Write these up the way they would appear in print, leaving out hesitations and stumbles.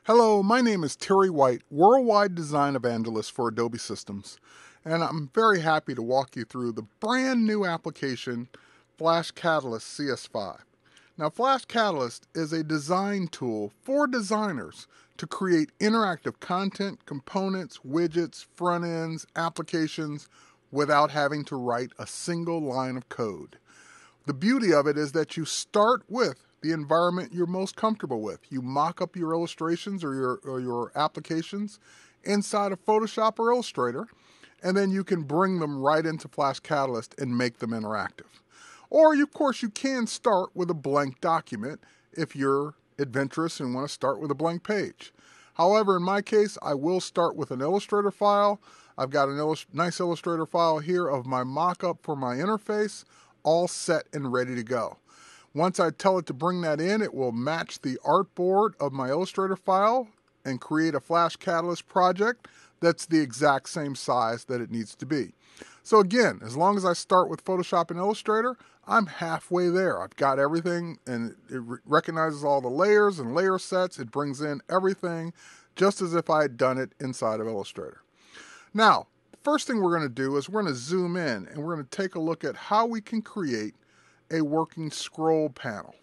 Hello, my name is Terry White, Worldwide Design Evangelist for Adobe Systems, and I'm very happy to walk you through the brand new application, Flash Catalyst CS5. Now, Flash Catalyst is a design tool for designers to create interactive content, components, widgets, front ends, applications without having to write a single line of code. The beauty of it is that you start with the environment you're most comfortable with. You mock up your illustrations or your applications inside of Photoshop or Illustrator, and then you can bring them right into Flash Catalyst and make them interactive. Or, of course, you can start with a blank document if you're adventurous and want to start with a blank page. However, in my case, I will start with an Illustrator file. I've got a nice Illustrator file here of my mock-up for my interface, all set and ready to go. Once I tell it to bring that in, it will match the artboard of my Illustrator file and create a Flash Catalyst project that's the exact same size that it needs to be. So again, as long as I start with Photoshop and Illustrator, I'm halfway there. I've got everything, and it recognizes all the layers and layer sets. It brings in everything just as if I had done it inside of Illustrator. Now, the first thing we're going to do is we're going to zoom in and we're going to take a look at how we can create a working scroll panel.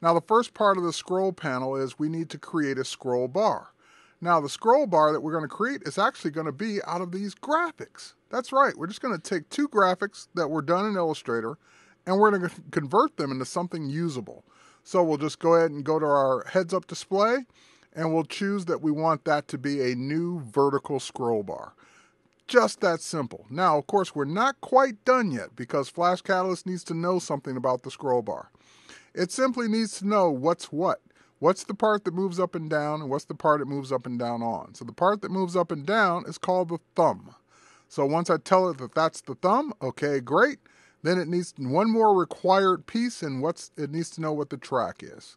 Now, the first part of the scroll panel is we need to create a scroll bar. Now, the scroll bar that we're going to create is actually going to be out of these graphics. That's right, we're just going to take two graphics that were done in Illustrator and we're going to convert them into something usable. So we'll just go ahead and go to our heads-up display and we'll choose that we want that to be a new vertical scroll bar. Just that simple. Now, of course, we're not quite done yet because Flash Catalyst needs to know something about the scroll bar. It simply needs to know what's what. What's the part that moves up and down, and what's the part it moves up and down on. So the part that moves up and down is called the thumb. So once I tell it that that's the thumb, okay, great. Then it needs one more required piece, and it needs to know what the track is.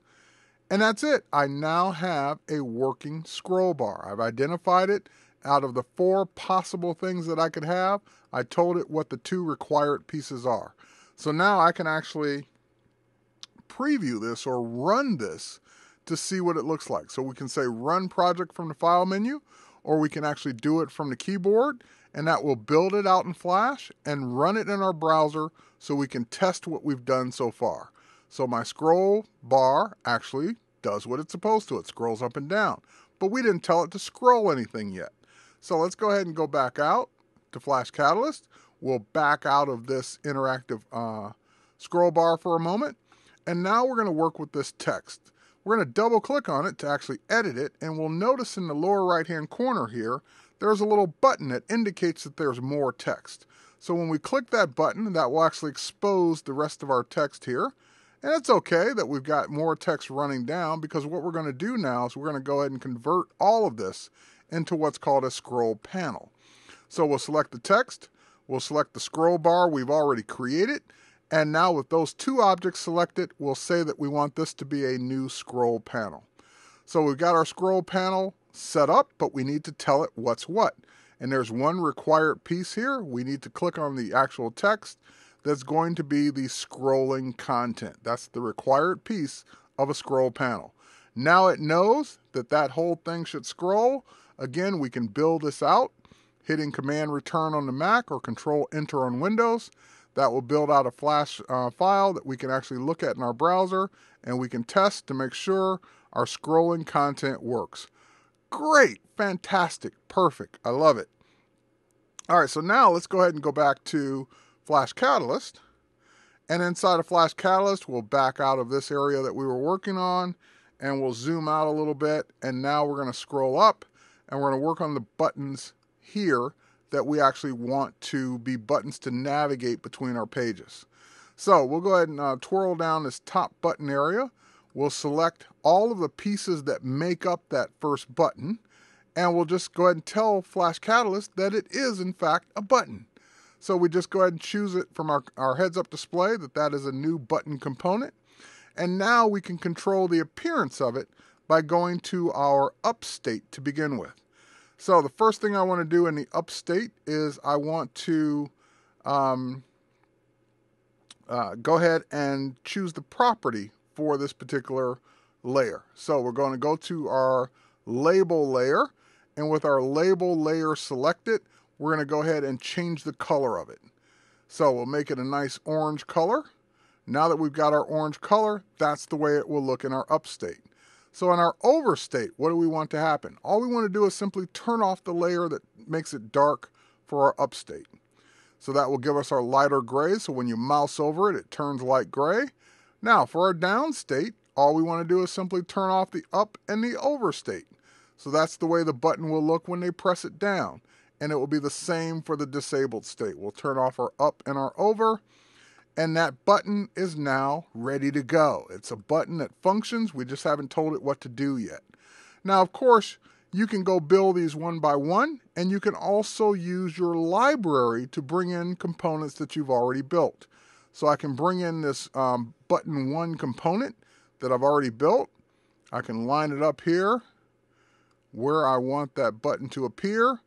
And that's it. I now have a working scroll bar. I've identified it. Out of the four possible things that I could have, I told it what the two required pieces are. So now I can actually preview this or run this to see what it looks like. So we can say run project from the file menu, or we can actually do it from the keyboard, and that will build it out in Flash and run it in our browser so we can test what we've done so far. So my scroll bar actually does what it's supposed to. It scrolls up and down, but we didn't tell it to scroll anything yet. So let's go ahead and go back out to Flash Catalyst. We'll back out of this interactive scroll bar for a moment. And now we're going to work with this text. We're going to double click on it to actually edit it. And we'll notice in the lower right hand corner here, there's a little button that indicates that there's more text. So when we click that button, that will actually expose the rest of our text here. And it's okay that we've got more text running down, because what we're going to do now is we're going to go ahead and convert all of this into what's called a scroll panel. So we'll select the text, we'll select the scroll bar we've already created, and now with those two objects selected, we'll say that we want this to be a new scroll panel. So we've got our scroll panel set up, but we need to tell it what's what. And there's one required piece here. We need to click on the actual text that's going to be the scrolling content. That's the required piece of a scroll panel. Now it knows that that whole thing should scroll. Again, we can build this out, hitting Command Return on the Mac or Control Enter on Windows. That will build out a Flash file that we can actually look at in our browser, and we can test to make sure our scrolling content works. Great, fantastic, perfect, I love it. All right, so now let's go ahead and go back to Flash Catalyst. And inside of Flash Catalyst, we'll back out of this area that we were working on, and we'll zoom out a little bit, and now we're going to scroll up. And we're going to work on the buttons here that we actually want to be buttons to navigate between our pages. So we'll go ahead and twirl down this top button area. We'll select all of the pieces that make up that first button. And we'll just go ahead and tell Flash Catalyst that it is, in fact, a button. So we just go ahead and choose it from our heads-up display that is a new button component. And now we can control the appearance of it by going to our up state to begin with. So the first thing I want to do in the up state is I want to go ahead and choose the property for this particular layer. So we're going to go to our label layer. And with our label layer selected, we're going to go ahead and change the color of it. So we'll make it a nice orange color. Now that we've got our orange color, that's the way it will look in our up state. So in our over state, what do we want to happen? All we want to do is simply turn off the layer that makes it dark for our up state. So that will give us our lighter gray, so when you mouse over it, it turns light gray. Now for our down state, all we want to do is simply turn off the up and the over state. So that's the way the button will look when they press it down. And it will be the same for the disabled state. We'll turn off our up and our over, and that button is now ready to go. It's a button that functions, we just haven't told it what to do yet. Now, of course, you can go build these one by one, and you can also use your library to bring in components that you've already built. So I can bring in this button 1 component that I've already built. I can line it up here where I want that button to appear.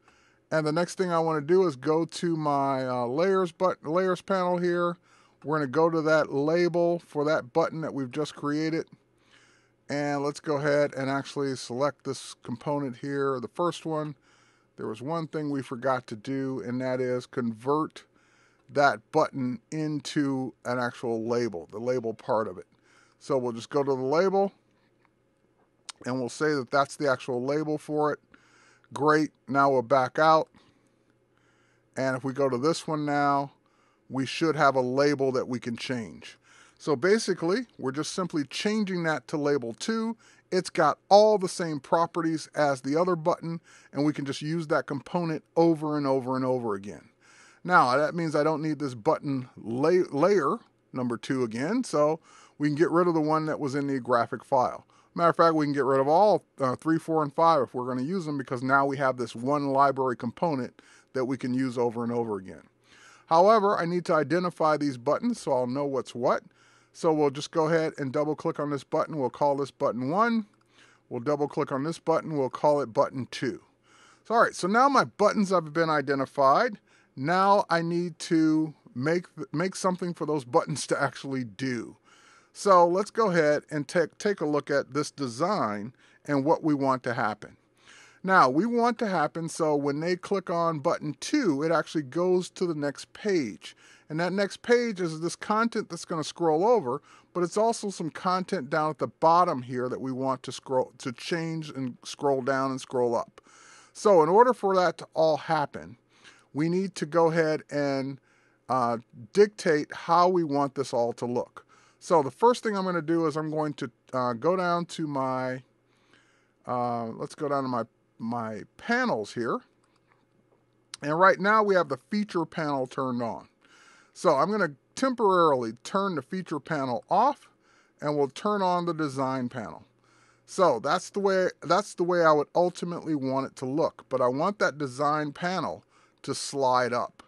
And the next thing I want to do is go to my layers panel here. We're going to go to that label for that button that we've just created. And let's go ahead and actually select this component here, the first one. There was one thing we forgot to do, and that is convert that button into an actual label, the label part of it. So we'll just go to the label, and we'll say that that's the actual label for it. Great, now we'll back out. And if we go to this one now, we should have a label that we can change. So basically, we're just simply changing that to label 2. It's got all the same properties as the other button, and we can just use that component over and over and over again. Now, that means I don't need this button layer number 2 again, so we can get rid of the one that was in the graphic file. Matter of fact, we can get rid of all 3, 4, and 5 if we're going to use them, because now we have this one library component that we can use over and over again. However, I need to identify these buttons so I'll know what's what. So we'll just go ahead and double click on this button. We'll call this button 1. We'll double click on this button. We'll call it button 2. So, all right, so now my buttons have been identified. Now I need to make something for those buttons to actually do. So let's go ahead and take a look at this design and what we want to happen. Now, we want to happen so when they click on button 2, it actually goes to the next page. And that next page is this content that's going to scroll over, but it's also some content down at the bottom here that we want to change and scroll down and scroll up. So in order for that to all happen, we need to go ahead and dictate how we want this all to look. So the first thing I'm going to do is I'm going to go down to my, let's go down to my panels here. And right now we have the feature panel turned on. So I'm going to temporarily turn the feature panel off, and we'll turn on the design panel. So that's the way I would ultimately want it to look. But I want that design panel to slide up.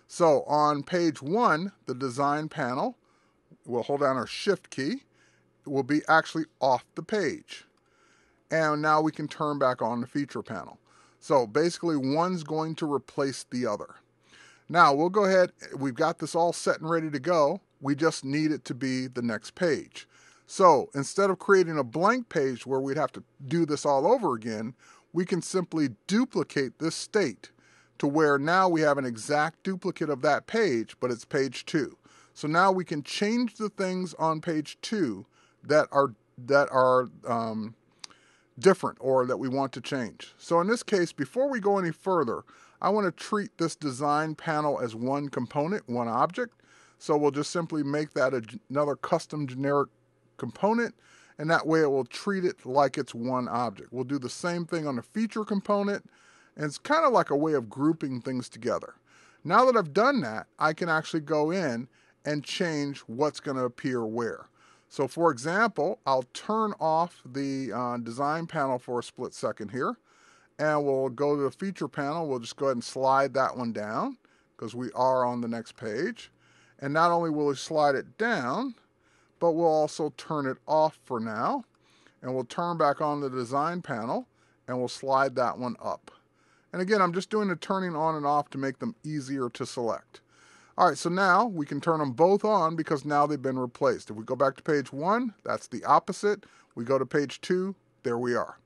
So on page 1, the design panel, we'll hold down our shift key, will be actually off the page. And now we can turn back on the feature panel. So basically one's going to replace the other. Now we'll go ahead, we've got this all set and ready to go. We just need it to be the next page. So instead of creating a blank page where we'd have to do this all over again, we can simply duplicate this state to where now we have an exact duplicate of that page, but it's page 2. So now we can change the things on page 2 that are different or that we want to change. So in this case, before we go any further, I want to treat this design panel as one component, one object. So we'll just simply make that another custom generic component, and that way it will treat it like it's one object. We'll do the same thing on the feature component, and it's kind of like a way of grouping things together. Now that I've done that, I can actually go in and change what's going to appear where. So for example, I'll turn off the design panel for a split second here, and we'll go to the feature panel. We'll just go ahead and slide that one down because we are on the next page. And not only will we slide it down, but we'll also turn it off for now. And we'll turn back on the design panel, and we'll slide that one up. And again, I'm just doing the turning on and off to make them easier to select. All right, so now we can turn them both on because now they've been replaced. If we go back to page 1, that's the opposite. We go to page 2, there we are.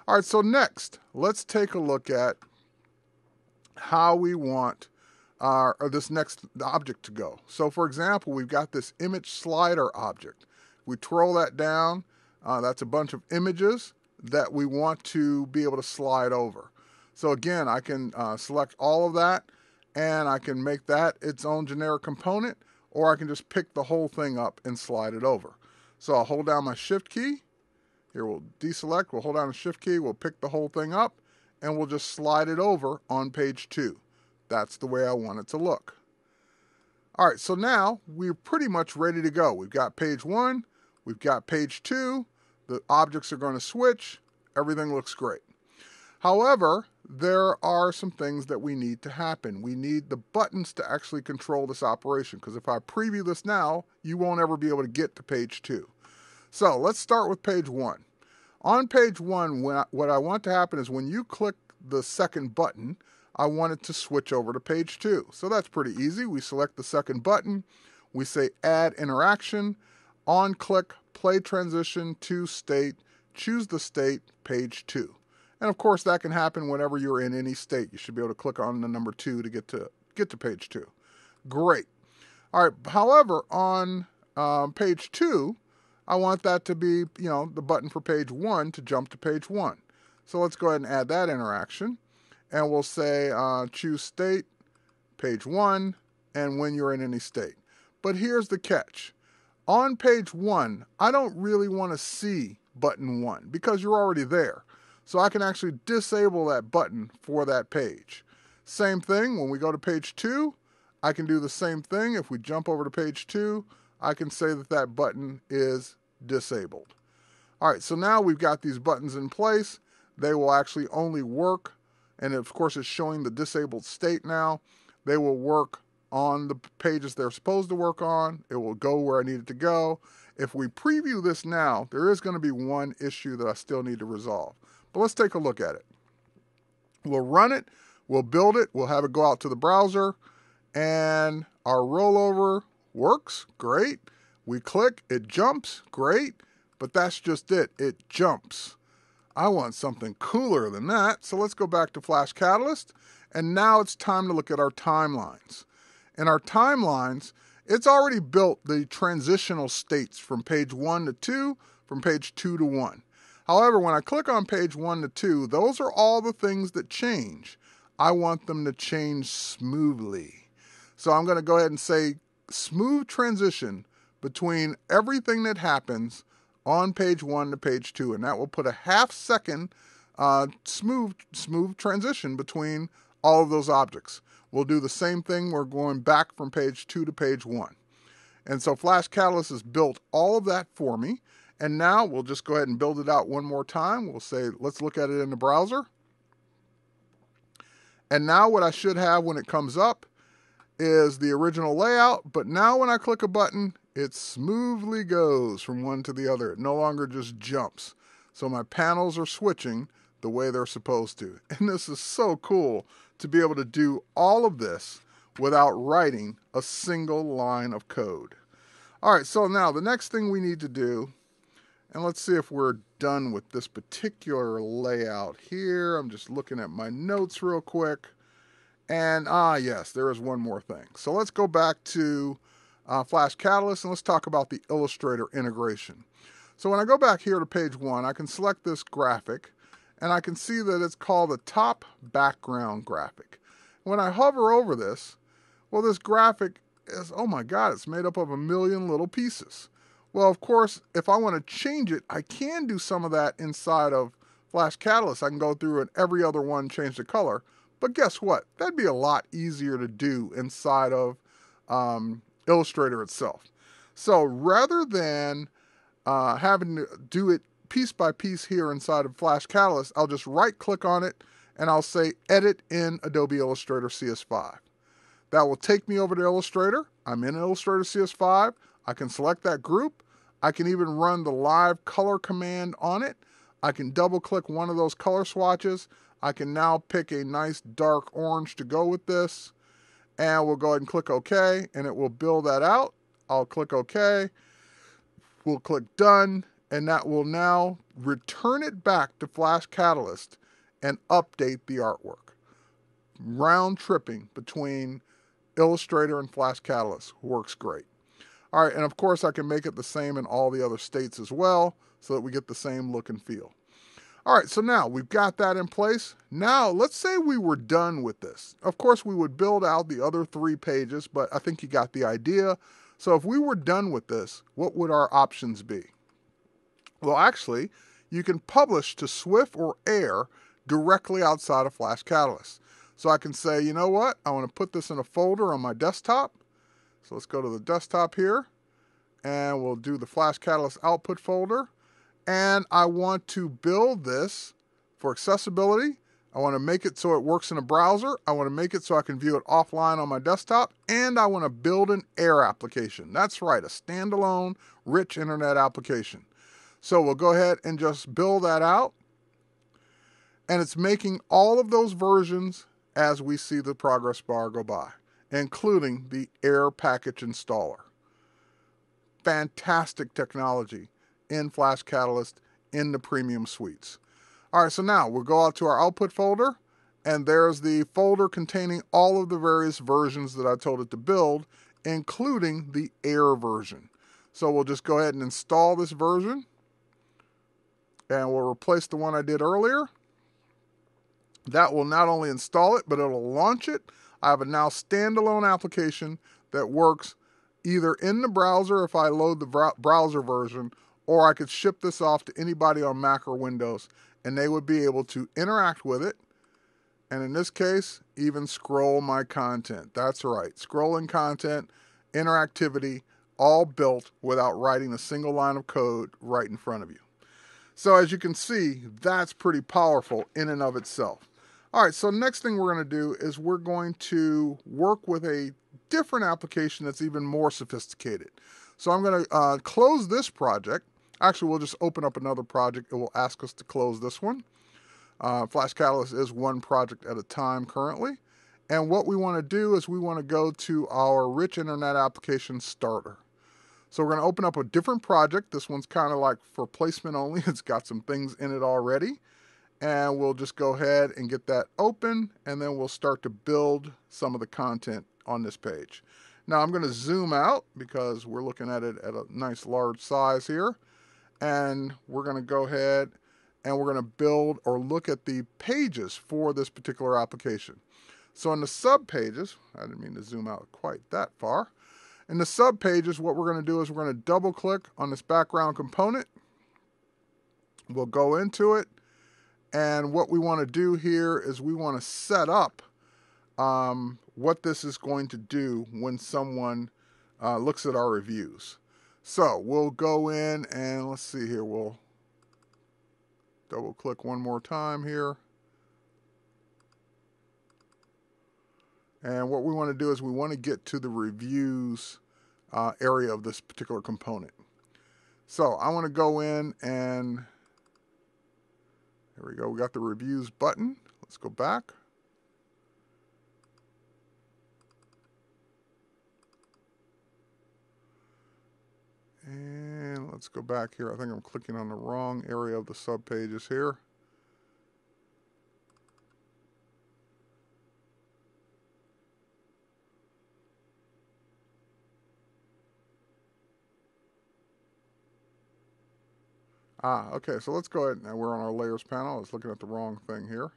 All right, so next, let's take a look at how we want this next object to go. So for example, we've got this image slider object. We twirl that down. That's a bunch of images that we want to be able to slide over. So again, I can select all of that, and I can make that its own generic component, or I can just pick the whole thing up and slide it over. So I'll hold down my Shift key. Here we'll deselect, we'll hold down the Shift key, we'll pick the whole thing up, and we'll just slide it over on page 2. That's the way I want it to look. All right, so now we're pretty much ready to go. We've got page 1, we've got page 2, the objects are going to switch, everything looks great. However, there are some things that we need to happen. We need the buttons to actually control this operation, because if I preview this now, you won't ever be able to get to page 2. So let's start with page 1. On page 1, what I want to happen is when you click the second button, I want it to switch over to page 2. So that's pretty easy. We select the second button, we say Add Interaction, on click, play transition to state, choose the state, page 2. And of course that can happen whenever you're in any state. You should be able to click on the number 2 to get to page 2. Great. All right, however, on page 2, I want that to be, the button for page 1 to jump to page 1. So let's go ahead and add that interaction. And we'll say choose state, page 1, and when you're in any state. But here's the catch. On page 1, I don't really want to see button 1 because you're already there. So I can actually disable that button for that page. Same thing, when we go to page 2, I can do the same thing. If we jump over to page 2, I can say that that button is disabled. All right, so now we've got these buttons in place. They will actually only work, and of course it's showing the disabled state now. They will work on the pages they're supposed to work on. It will go where I need it to go. If we preview this now, there is going to be one issue that I still need to resolve. But let's take a look at it. We'll run it, we'll build it, we'll have it go out to the browser, and our rollover works, great. We click, it jumps, great, but that's just it, it jumps. I want something cooler than that, so let's go back to Flash Catalyst, and now it's time to look at our timelines. In our timelines, it's already built the transitional states from page 1 to 2, from page 2 to 1. However, when I click on page 1 to 2, those are all the things that change. I want them to change smoothly. So I'm going to go ahead and say smooth transition between everything that happens on page 1 to page 2, and that will put a half-second smooth transition between all of those objects. We'll do the same thing. We're going back from page 2 to page 1. And so Flash Catalyst has built all of that for me. And now we'll just go ahead and build it out one more time. We'll say, let's look at it in the browser. And now what I should have when it comes up is the original layout. But now when I click a button, it smoothly goes from one to the other. It no longer just jumps. So my panels are switching the way they're supposed to. And this is so cool to be able to do all of this without writing a single line of code. All right, so now the next thing we need to do, and let's see if we're done with this particular layout here. I'm just looking at my notes real quick. And yes, there is one more thing. So let's go back to Flash Catalyst and let's talk about the Illustrator integration. So when I go back here to page 1, I can select this graphic and I can see that it's called the top background graphic. When I hover over this, well, this graphic is, oh my God, it's made up of a million little pieces. Well, of course, if I want to change it, I can do some of that inside of Flash Catalyst. I can go through and every other one change the color. But guess what? That'd be a lot easier to do inside of Illustrator itself. So rather than having to do it piece by piece here inside of Flash Catalyst, I'll just right-click on it and I'll say Edit in Adobe Illustrator CS5. That will take me over to Illustrator. I'm in Illustrator CS5. I can select that group. I can even run the live color command on it. I can double-click one of those color swatches. I can now pick a nice dark orange to go with this. And we'll go ahead and click OK, and it will build that out. I'll click OK. We'll click Done, and that will now return it back to Flash Catalyst and update the artwork. Round tripping between Illustrator and Flash Catalyst works great. All right, and of course I can make it the same in all the other states as well so that we get the same look and feel. All right, so now we've got that in place. Now, let's say we were done with this. Of course, we would build out the other 3 pages, but I think you got the idea. So if we were done with this, what would our options be? Well, actually, you can publish to Swift or Air directly outside of Flash Catalyst. So I can say, you know what? I want to put this in a folder on my desktop. So let's go to the desktop here, and we'll do the Flash Catalyst output folder. And I want to build this for accessibility. I want to make it so it works in a browser. I want to make it so I can view it offline on my desktop. And I want to build an Air application. That's right, a standalone, rich internet application. So we'll go ahead and just build that out. And it's making all of those versions as we see the progress bar go by, including the Air package installer. Fantastic technology in Flash Catalyst in the premium suites. All right, so now we'll go out to our output folder, and there's the folder containing all of the various versions that I told it to build, including the Air version. So we'll just go ahead and install this version, and we'll replace the one I did earlier. That will not only install it, but it'll launch it. I have a now standalone application that works either in the browser if I load the browser version, or I could ship this off to anybody on Mac or Windows, and they would be able to interact with it, and in this case, even scroll my content. That's right, scrolling content, interactivity, all built without writing a single line of code right in front of you. So as you can see, that's pretty powerful in and of itself. All right, so next thing we're going to do is we're going to work with a different application that's even more sophisticated. So I'm going to close this project. Actually, we'll just open up another project. It will ask us to close this one. Flash Catalyst is one project at a time currently. And what we want to do is we want to go to our Rich Internet Application Starter. So we're going to open up a different project. This one's kind of like for placement only. It's got some things in it already. And we'll just go ahead and get that open, and then we'll start to build some of the content on this page. Now I'm going to zoom out because we're looking at it at a nice large size here. And we're going to go ahead and we're going to build or look at the pages for this particular application. So in the sub pages, I didn't mean to zoom out quite that far. In the sub pages, what we're going to do is we're going to double click on this background component. We'll go into it. And what we want to do here is we want to set up what this is going to do when someone looks at our reviews. So we'll go in and let's see here. We'll double click one more time here. And what we want to do is we want to get to the reviews area of this particular component. So I want to go in and there we go. We got the reviews button. Let's go back. And let's go back here. I think I'm clicking on the wrong area of the sub pages here. Okay, so let's go ahead. Now we're on our layers panel. I was looking at the wrong thing here.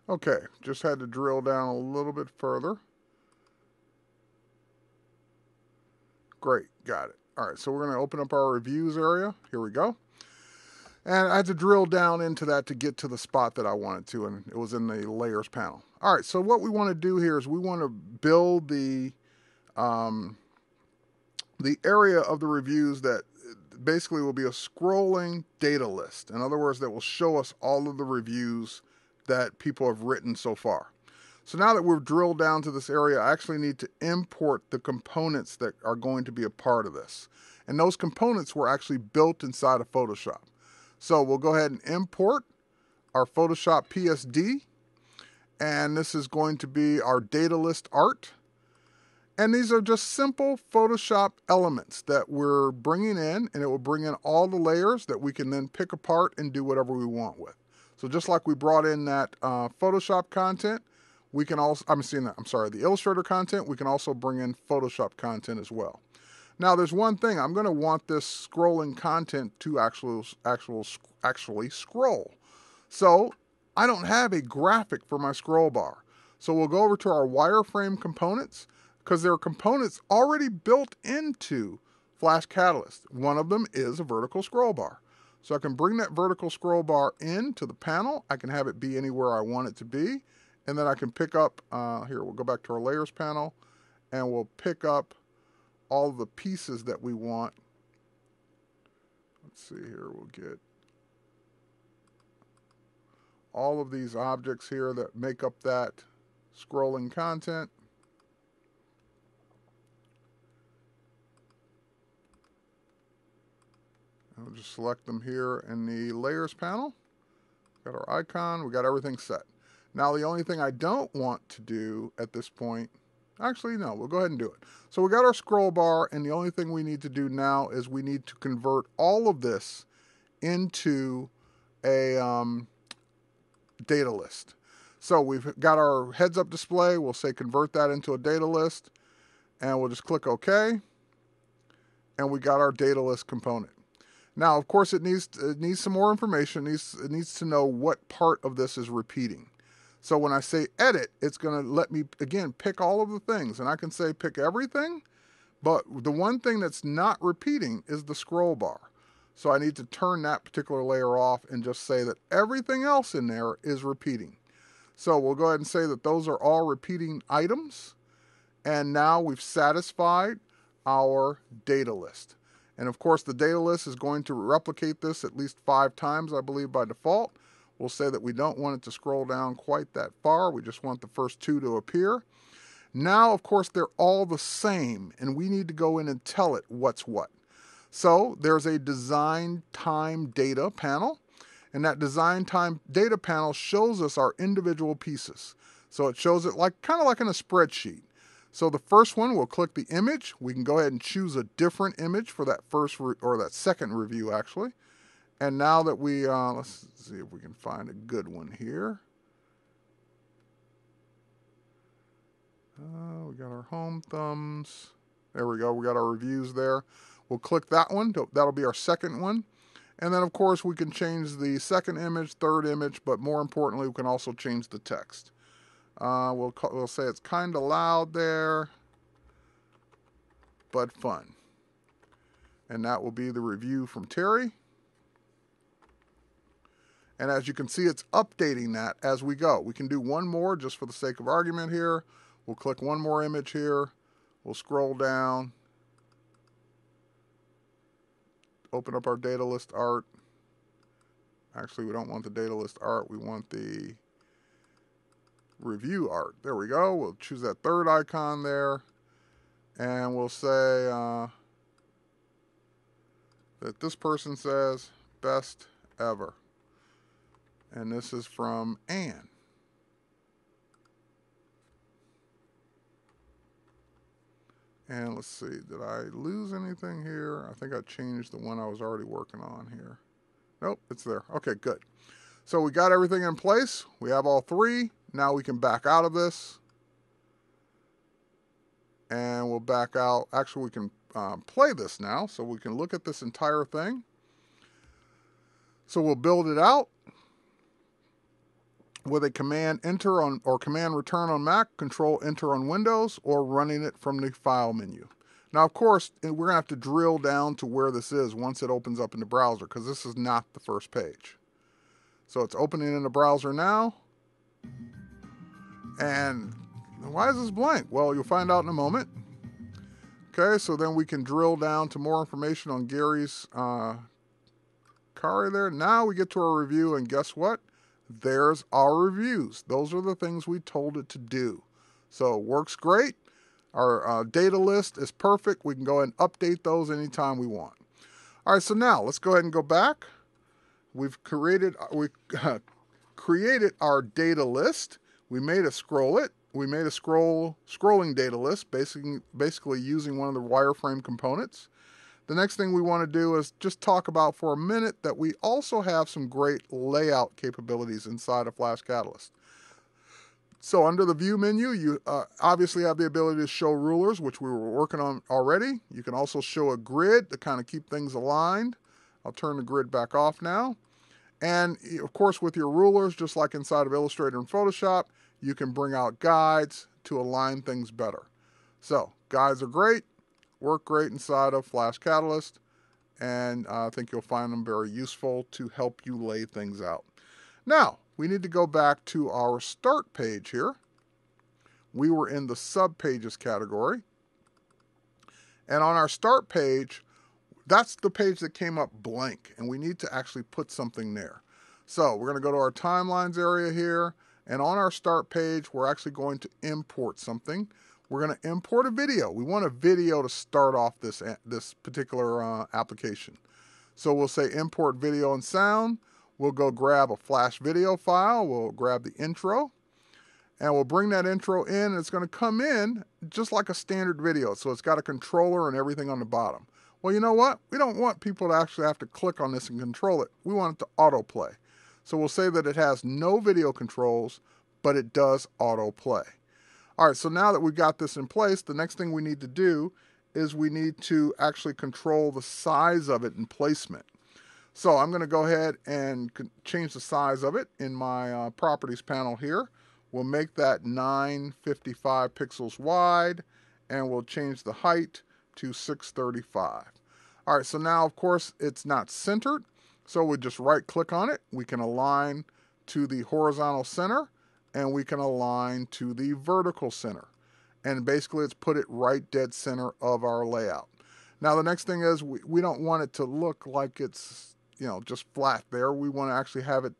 Okay, just had to drill down a little bit further. Great, got it. All right, so we're going to open up our reviews area. Here we go. And I had to drill down into that to get to the spot that I wanted to, and it was in the layers panel. All right, so what we want to do here is we want to build the area of the reviews that basically will be a scrolling data list. In other words, that will show us all of the reviews that people have written so far. So now that we've drilled down to this area, I actually need to import the components that are going to be a part of this. And those components were actually built inside of Photoshop. So we'll go ahead and import our Photoshop PSD. And this is going to be our data list art. And these are just simple Photoshop elements that we're bringing in, and it will bring in all the layers that we can then pick apart and do whatever we want with. So just like we brought in that Photoshop content, we can also, the Illustrator content, we can also bring in Photoshop content as well. Now there's one thing, I'm going to want this scrolling content to actually scroll. So I don't have a graphic for my scroll bar. So we'll go over to our wireframe components, because there are components already built into Flash Catalyst. One of them is a vertical scroll bar. So I can bring that vertical scroll bar into the panel. I can have it be anywhere I want it to be. And then I can pick up, here, we'll go back to our layers panel, and we'll pick up all the pieces that we want. Let's see here, we'll get all of these objects here that make up that scrolling content. We'll just select them here in the layers panel. Got our icon, we got everything set. Now the only thing I don't want to do at this point, actually no, we'll go ahead and do it. So we got our scroll bar, and the only thing we need to do now is we need to convert all of this into a data list. So we've got our heads up display, we'll say convert that into a data list, and we'll just click OK, and we got our data list component. Now, of course, it needs some more information. It needs to know what part of this is repeating. So when I say edit, it's going to let me, again, pick all of the things. And I can say pick everything, but the one thing that's not repeating is the scroll bar. So I need to turn that particular layer off and just say that everything else in there is repeating. So we'll go ahead and say that those are all repeating items. And now we've satisfied our data list. And of course, the data list is going to replicate this at least 5 times, I believe, by default. We'll say that we don't want it to scroll down quite that far. We just want the first 2 to appear. Now, of course, they're all the same, and we need to go in and tell it what's what. So there's a design time data panel, and that design time data panel shows us our individual pieces. So it shows it kind of like in a spreadsheet. So the first one, we'll click the image. We can go ahead and choose a different image for that that second review, actually. And now that we, let's see if we can find a good one here. We got our home thumbs. There we go. We got our reviews there. We'll click that one. That'll be our second one. And then, of course, we can change the second image, third image, but more importantly, we can also change the text. We'll say it's kind of loud there, but fun. And that will be the review from Terry. And as you can see, it's updating that as we go. We can do one more just for the sake of argument here. We'll click one more image here. We'll scroll down. Open up our data list art. Actually, we don't want the data list art. We want the review art. There we go. We'll choose that third icon there. And we'll say that this person says, best ever. And this is from Anne. And let's see, did I lose anything here? I think I changed the one I was already working on here. Nope, it's there. Okay, good. So we got everything in place. We have all 3. Now we can back out of this. And we'll back out. Actually, we can play this now, so we can look at this entire thing. So we'll build it out with a command enter on or command return on Mac, control enter on Windows, or running it from the file menu. Now, of course, we're going to have to drill down to where this is once it opens up in the browser, because this is not the first page. So it's opening in the browser now. And why is this blank? Well, you'll find out in a moment. Okay, so then we can drill down to more information on Gary's Kari there. Now we get to our review, and guess what? There's our reviews. Those are the things we told it to do. So it works great. Our data list is perfect. We can go ahead and update those anytime we want. All right, so now let's go ahead and go back. We've created our data list. We made a scrolling data list, basically using one of the wireframe components. The next thing we want to do is just talk about for a minute that we also have some great layout capabilities inside of Flash Catalyst. So under the View menu, you obviously have the ability to show rulers, which we were working on already. You can also show a grid to kind of keep things aligned. I'll turn the grid back off now. And of course, with your rulers, just like inside of Illustrator and Photoshop, you can bring out guides to align things better. So guides are great, work great inside of Flash Catalyst, and I think you'll find them very useful to help you lay things out. Now, we need to go back to our start page here. We were in the subpages category. And on our start page, that's the page that came up blank, and we need to actually put something there. So we're going to go to our timelines area here, and on our start page, we're actually going to import something. We're going to import a video. We want a video to start off this particular application. So we'll say import video and sound. We'll go grab a Flash video file. We'll grab the intro, and we'll bring that intro in, and it's going to come in just like a standard video. So it's got a controller and everything on the bottom. Well, you know what? We don't want people to actually have to click on this and control it. We want it to autoplay. So we'll say that it has no video controls, but it does autoplay. All right, so now that we've got this in place, the next thing we need to do is we need to actually control the size of it and placement. So I'm going to go ahead and change the size of it in my properties panel here. We'll make that 955 pixels wide, and we'll change the height to 635. All right, so now, of course, it's not centered, so we just right-click on it. We can align to the horizontal center, and we can align to the vertical center. And basically, it's put it right dead center of our layout. Now, the next thing is we don't want it to look like it's, just flat there. We want to actually have it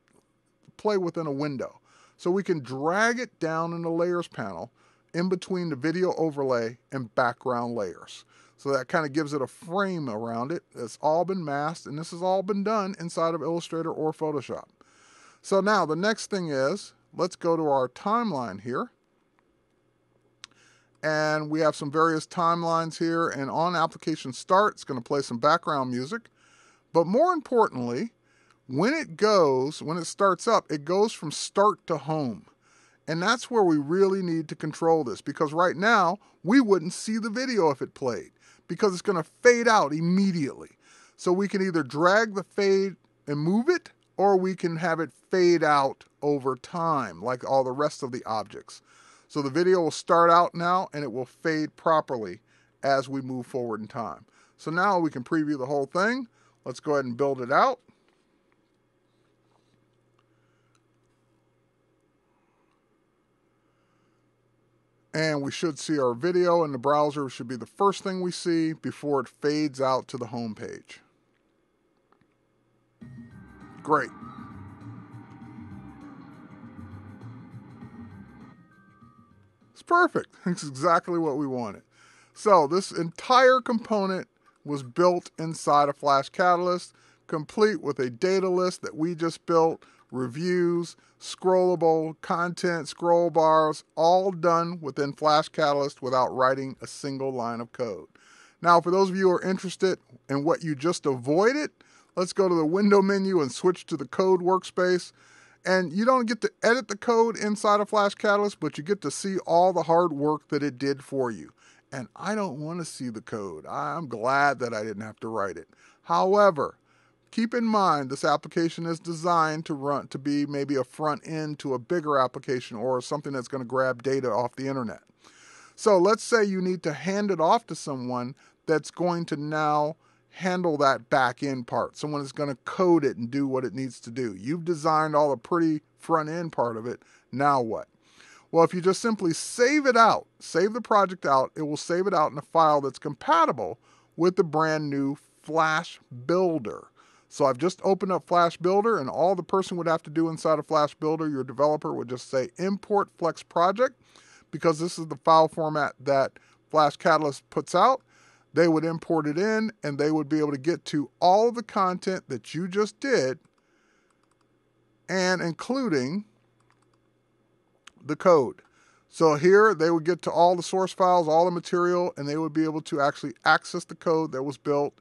play within a window. So we can drag it down in the layers panel in between the video overlay and background layers. So that kind of gives it a frame around it. It's all been masked, and this has all been done inside of Illustrator or Photoshop. So now the next thing is, let's go to our timeline here. And we have some various timelines here, and on application start, it's going to play some background music. But more importantly, when it starts up, it goes from start to home. And that's where we really need to control this, because right now, we wouldn't see the video if it played, because it's going to fade out immediately. So we can either drag the fade and move it, or we can have it fade out over time, like all the rest of the objects. So the video will start out now, and it will fade properly as we move forward in time. So now we can preview the whole thing. Let's go ahead and build it out. And we should see our video in the browser. Should be the first thing we see before it fades out to the home page. Great. It's perfect. It's exactly what we wanted. So this entire component was built inside of Flash Catalyst, complete with a data list that we just built, reviews, scrollable content, scroll bars, all done within Flash Catalyst without writing a single line of code. Now, for those of you who are interested in what you just avoided, let's go to the window menu and switch to the code workspace. And you don't get to edit the code inside of Flash Catalyst, but you get to see all the hard work that it did for you. And I don't want to see the code. I'm glad that I didn't have to write it. However, keep in mind this application is designed to be maybe a front end to a bigger application or something that's going to grab data off the internet. So let's say you need to hand it off to someone that's going to now handle that back end part. Someone is going to code it and do what it needs to do. You've designed all the pretty front end part of it. Now what? Well, if you just simply save it out, save the project out, it will save it out in a file that's compatible with the brand new Flash Builder. So I've just opened up Flash Builder, and all the person would have to do inside of Flash Builder, your developer would just say import Flex Project, because this is the file format that Flash Catalyst puts out. They would import it in, and they would be able to get to all of the content that you just did, and including the code. So here they would get to all the source files, all the material, and they would be able to actually access the code that was built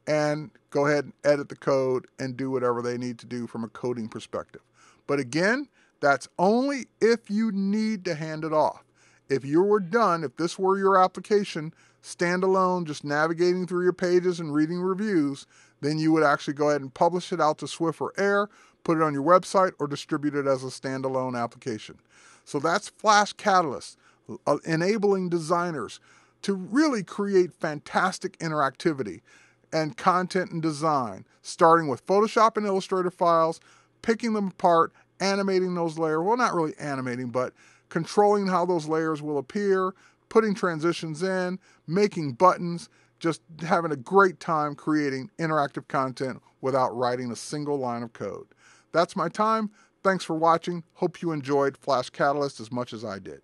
and go ahead and edit the code and do whatever they need to do from a coding perspective. But again, that's only if you need to hand it off. If you were done, if this were your application, standalone, just navigating through your pages and reading reviews, then you would actually go ahead and publish it out to Swift or Air, put it on your website, or distribute it as a standalone application. So that's Flash Catalyst, enabling designers to really create fantastic interactivity and content and design, starting with Photoshop and Illustrator files, picking them apart, animating those layers, well, not really animating, but controlling how those layers will appear, putting transitions in, making buttons, just having a great time creating interactive content without writing a single line of code. That's my time. Thanks for watching. Hope you enjoyed Flash Catalyst as much as I did.